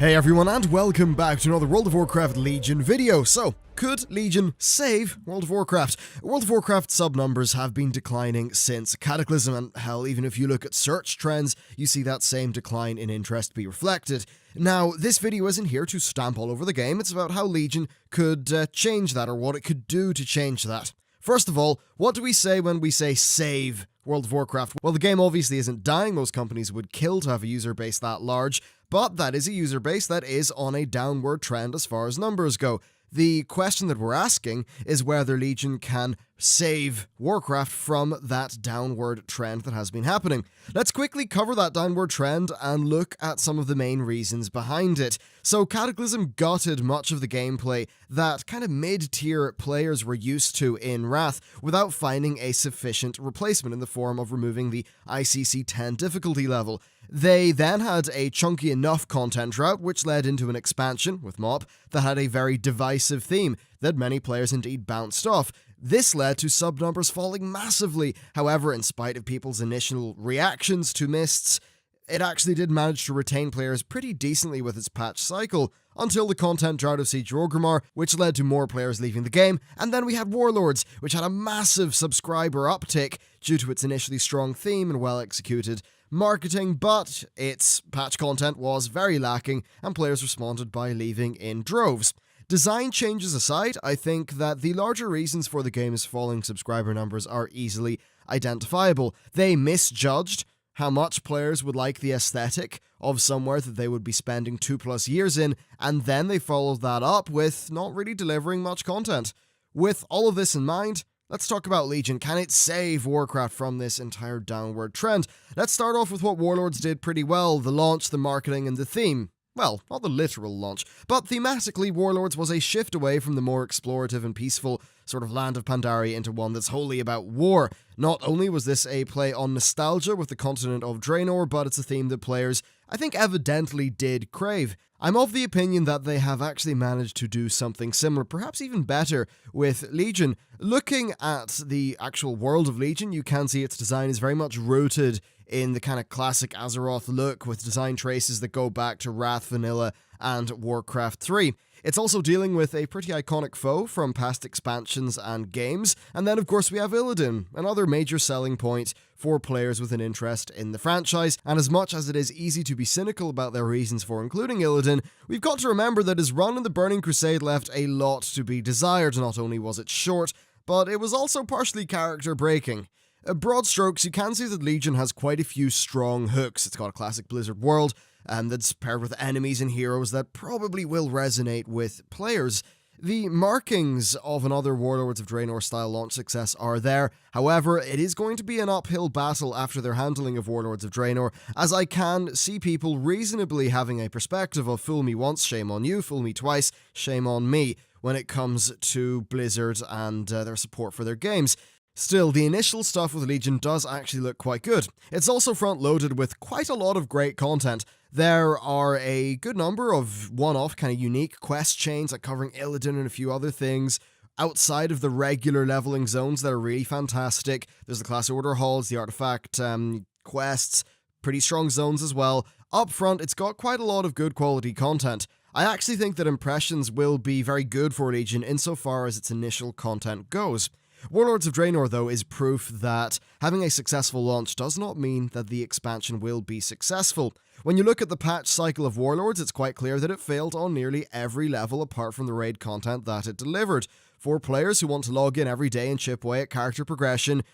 Hey everyone, and welcome back to another World of Warcraft Legion video. So, could Legion save World of Warcraft? World of Warcraft sub-numbers have been declining since Cataclysm, and hell, even if you look at search trends, you see that same decline in interest be reflected. Now, this video isn't here to stamp all over the game, it's about how Legion could change that, or what it could do to change that. First of all, what do we say when we say save World of Warcraft? Well, the game obviously isn't dying. Most companies would kill to have a user base that large, but that is a user base that is on a downward trend as far as numbers go. The question that we're asking is whether Legion can save Warcraft from that downward trend that has been happening. Let's quickly cover that downward trend and look at some of the main reasons behind it. So Cataclysm gutted much of the gameplay that kind of mid-tier players were used to in Wrath without finding a sufficient replacement in the form of removing the ICC 10 difficulty level. They then had a chunky enough content route, which led into an expansion, with MoP, that had a very divisive theme that many players indeed bounced off. This led to sub-numbers falling massively. However, in spite of people's initial reactions to Mists, it actually did manage to retain players pretty decently with its patch cycle, until the content drought of Siege of Orgrimmar, which led to more players leaving the game, and then we had Warlords, which had a massive subscriber uptick due to its initially strong theme and well-executed marketing, but its patch content was very lacking, and players responded by leaving in droves. Design changes aside, I think that the larger reasons for the game's falling subscriber numbers are easily identifiable. They misjudged how much players would like the aesthetic of somewhere that they would be spending 2+ years in, and then they followed that up with not really delivering much content. With all of this in mind, let's talk about Legion. Can it save Warcraft from this entire downward trend? Let's start off with what Warlords did pretty well: the launch, the marketing, and the theme. Well, not the literal launch, but thematically, Warlords was a shift away from the more explorative and peaceful sort of land of Pandaria into one that's wholly about war. Not only was this a play on nostalgia with the continent of Draenor, but it's a theme that players, I think, evidently did crave. I'm of the opinion that they have actually managed to do something similar, perhaps even better, with Legion. Looking at the actual world of Legion, you can see its design is very much rooted in the kind of classic Azeroth look, with design traces that go back to Wrath Vanilla and Warcraft 3. It's also dealing with a pretty iconic foe from past expansions and games, and then of course we have Illidan, another major selling point for players with an interest in the franchise. And as much as it is easy to be cynical about their reasons for including Illidan, we've got to remember that his run in the Burning Crusade left a lot to be desired. Not only was it short, but it was also partially character breaking. Broad strokes, you can see that Legion has quite a few strong hooks. It's got a classic Blizzard world, that's paired with enemies and heroes that probably will resonate with players. The markings of another Warlords of Draenor style launch success are there. However, it is going to be an uphill battle after their handling of Warlords of Draenor, as I can see people reasonably having a perspective of fool me once, shame on you, fool me twice, shame on me, when it comes to Blizzard and their support for their games. Still, the initial stuff with Legion does actually look quite good. It's also front-loaded with quite a lot of great content. There are a good number of one-off kind of unique quest chains, like covering Illidan and a few other things outside of the regular leveling zones that are really fantastic. There's the Class Order halls, the artifact quests, pretty strong zones as well. Up front, it's got quite a lot of good quality content. I actually think that impressions will be very good for Legion insofar as its initial content goes. Warlords of Draenor, though, is proof that having a successful launch does not mean that the expansion will be successful. When you look at the patch cycle of Warlords, it's quite clear that it failed on nearly every level apart from the raid content that it delivered. For players who want to log in every day and chip away at character progression,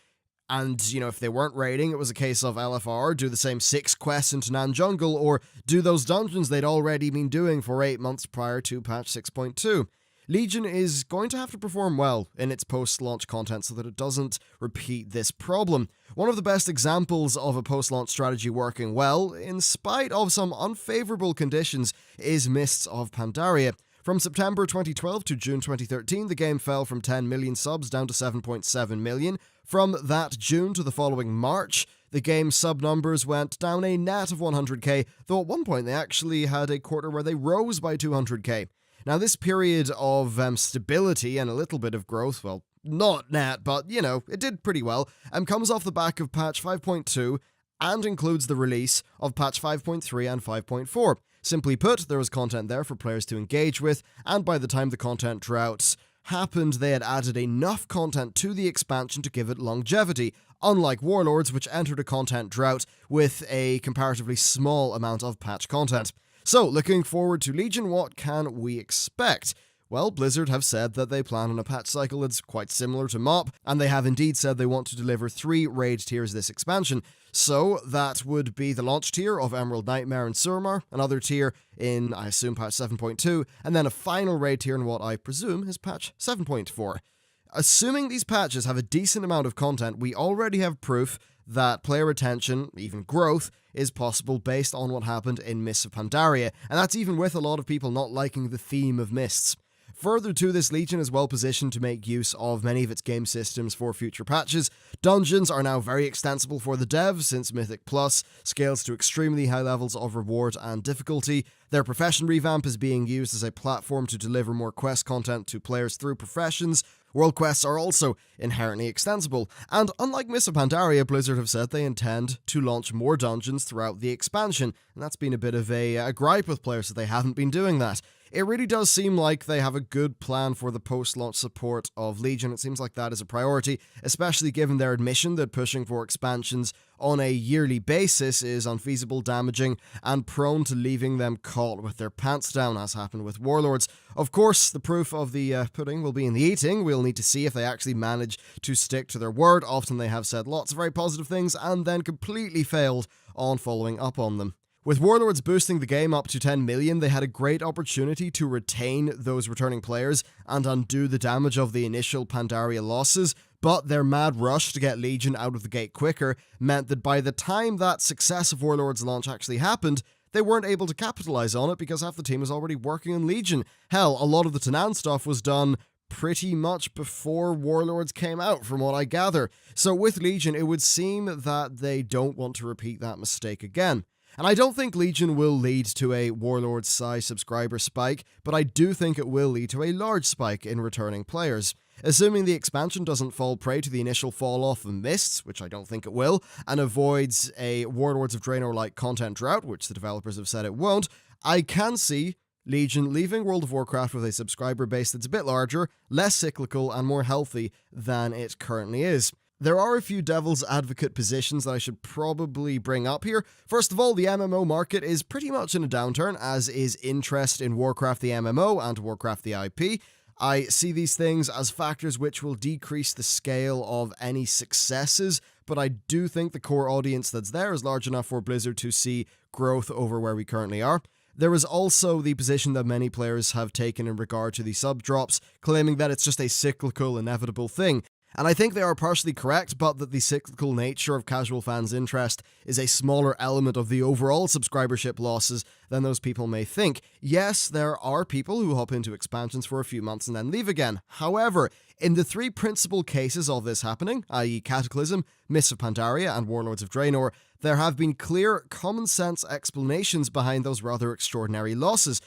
and, if they weren't raiding, it was a case of LFR, do the same 6 quests into Nan Jungle, or do those dungeons they'd already been doing for 8 months prior to patch 6.2. Legion is going to have to perform well in its post-launch content so that it doesn't repeat this problem. One of the best examples of a post-launch strategy working well, in spite of some unfavorable conditions, is Mists of Pandaria. From September 2012 to June 2013, the game fell from 10 million subs down to 7.7 million. From that June to the following March, the game's sub numbers went down a net of 100k, though at one point they actually had a quarter where they rose by 200k. Now, this period of stability and a little bit of growth, well, not net, but, it did pretty well, comes off the back of patch 5.2 and includes the release of patch 5.3 and 5.4. Simply put, there was content there for players to engage with, and by the time the content droughts happened, they had added enough content to the expansion to give it longevity, unlike Warlords, which entered a content drought with a comparatively small amount of patch content. So, looking forward to Legion, what can we expect? Well, Blizzard have said that they plan on a patch cycle that's quite similar to MoP, and they have indeed said they want to deliver 3 raid tiers this expansion. So that would be the launch tier of Emerald Nightmare and Suramar, another tier in, I assume, patch 7.2, and then a final raid tier in what I presume is patch 7.4. Assuming these patches have a decent amount of content, we already have proof that player retention, even growth, is possible based on what happened in Mists of Pandaria, and that's even with a lot of people not liking the theme of Mists. Further to this, Legion is well positioned to make use of many of its game systems for future patches. Dungeons are now very extensible for the devs, since Mythic Plus scales to extremely high levels of reward and difficulty. Their profession revamp is being used as a platform to deliver more quest content to players through professions. World quests are also inherently extensible, and unlike Mists of Pandaria, Blizzard have said they intend to launch more dungeons throughout the expansion, and that's been a bit of a gripe with players that they haven't been doing that. It really does seem like they have a good plan for the post-launch support of Legion. It seems like that is a priority, especially given their admission that pushing for expansions on a yearly basis is unfeasible, damaging, and prone to leaving them caught with their pants down, as happened with Warlords. Of course, the proof of the pudding will be in the eating. We'll need to see if they actually manage to stick to their word. Often they have said lots of very positive things and then completely failed on following up on them. With Warlords boosting the game up to 10 million, they had a great opportunity to retain those returning players and undo the damage of the initial Pandaria losses, but their mad rush to get Legion out of the gate quicker meant that by the time that success of Warlords launch actually happened, they weren't able to capitalize on it because half the team was already working on Legion. Hell, a lot of the Tanan stuff was done pretty much before Warlords came out, from what I gather. So with Legion, it would seem that they don't want to repeat that mistake again. And I don't think Legion will lead to a Warlords-size subscriber spike, but I do think it will lead to a large spike in returning players. Assuming the expansion doesn't fall prey to the initial fall-off of Mists, which I don't think it will, and avoids a Warlords of Draenor-like content drought, which the developers have said it won't, I can see Legion leaving World of Warcraft with a subscriber base that's a bit larger, less cyclical, and more healthy than it currently is. There are a few devil's advocate positions that I should probably bring up here. First of all, the MMO market is pretty much in a downturn, as is interest in Warcraft the MMO and Warcraft the IP. I see these things as factors which will decrease the scale of any successes, but I do think the core audience that's there is large enough for Blizzard to see growth over where we currently are. There is also the position that many players have taken in regard to the sub drops, claiming that it's just a cyclical, inevitable thing. And I think they are partially correct, but that the cyclical nature of casual fans' interest is a smaller element of the overall subscribership losses than those people may think. Yes, there are people who hop into expansions for a few months and then leave again. However, in the 3 principal cases of this happening, i.e. Cataclysm, Mists of Pandaria, and Warlords of Draenor, there have been clear, common-sense explanations behind those rather extraordinary losses.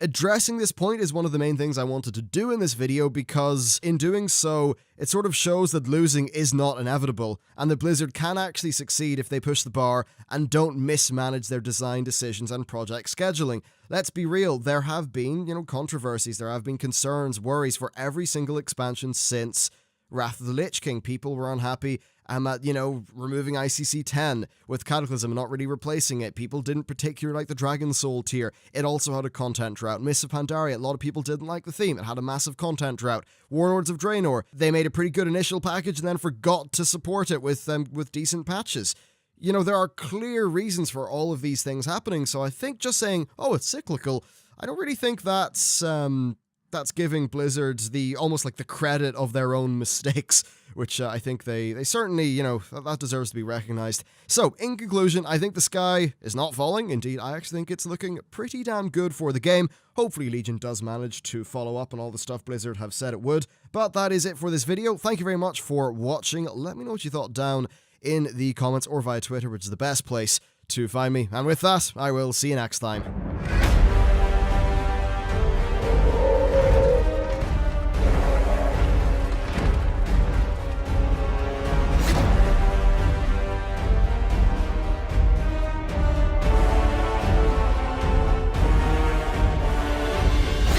Addressing this point is one of the main things I wanted to do in this video, because in doing so, it sort of shows that losing is not inevitable, and that Blizzard can actually succeed if they push the bar and don't mismanage their design decisions and project scheduling. Let's be real, there have been, controversies, there have been concerns, worries for every single expansion since Wrath of the Lich King. People were unhappy at, removing ICC 10 with Cataclysm and not really replacing it. People didn't particularly like the Dragon Soul tier. It also had a content drought. Mists of Pandaria, a lot of people didn't like the theme. It had a massive content drought. Warlords of Draenor, they made a pretty good initial package and then forgot to support it with decent patches. There are clear reasons for all of these things happening, so I think just saying, oh, it's cyclical, I don't really think that's giving Blizzard almost like the credit of their own mistakes, which I think they certainly, that deserves to be recognized. So, in conclusion, I think the sky is not falling. Indeed, I actually think it's looking pretty damn good for the game. Hopefully Legion does manage to follow up on all the stuff Blizzard have said it would. But that is it for this video. Thank you very much for watching. Let me know what you thought down in the comments or via Twitter, which is the best place to find me. And with that, I will see you next time.